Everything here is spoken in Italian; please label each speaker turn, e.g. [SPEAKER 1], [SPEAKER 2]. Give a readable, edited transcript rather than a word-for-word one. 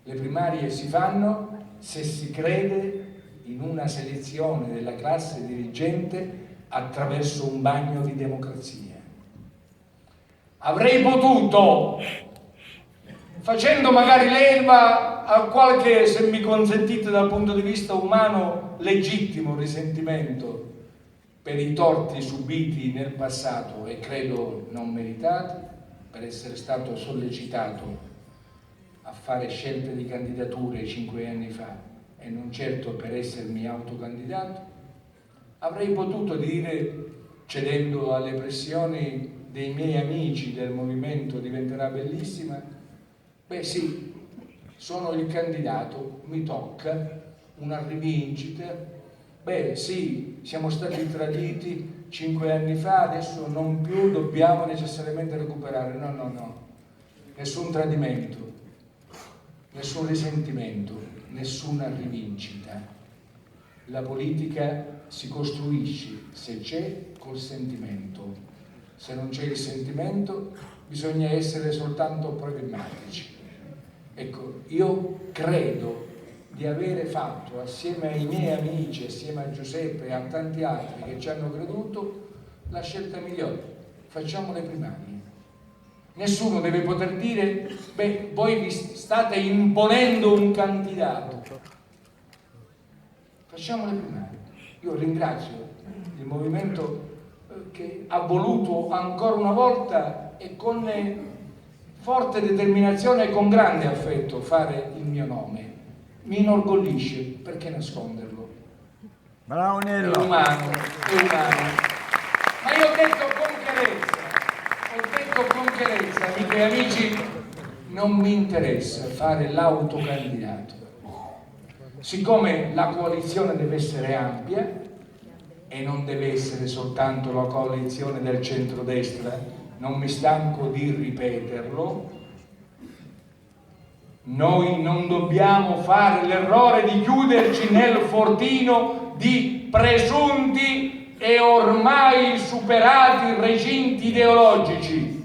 [SPEAKER 1] Le primarie si fanno se si crede in una selezione della classe dirigente attraverso un bagno di democrazia. Avrei potuto, facendo magari leva a qualche, se mi consentite dal punto di vista umano, legittimo risentimento per i torti subiti nel passato e credo non meritati, per essere stato sollecitato a fare scelte di candidature 5 anni fa e non certo per essermi autocandidato, avrei potuto dire, cedendo alle pressioni dei miei amici del movimento Diventerà Bellissima, beh sì, sono il candidato, mi tocca una rivincita, beh sì, siamo stati traditi 5 anni fa, adesso non più, dobbiamo necessariamente recuperare. No, nessun tradimento, nessun risentimento, nessuna rivincita. La politica si costruisce, se c'è, col sentimento. Se non c'è il sentimento, bisogna essere soltanto pragmatici. Ecco, io credo di avere fatto, assieme ai miei amici, assieme a Giuseppe e a tanti altri che ci hanno creduto, la scelta migliore. Facciamo le primarie. Nessuno deve poter dire, beh, voi vi state imponendo un candidato. Facciamo le primarie. Io ringrazio il movimento che ha voluto ancora una volta e con forte determinazione e con grande affetto fare il mio nome. Mi inorgoglisce, perché nasconderlo?
[SPEAKER 2] Bravo Nello!
[SPEAKER 1] È umano. Ma io ho detto con chiarezza, amiche e amici, non mi interessa fare l'autocandidato. Siccome la coalizione deve essere ampia e non deve essere soltanto la coalizione del centrodestra, non mi stanco di ripeterlo, noi non dobbiamo fare l'errore di chiuderci nel fortino di presunti e ormai superati recinti ideologici.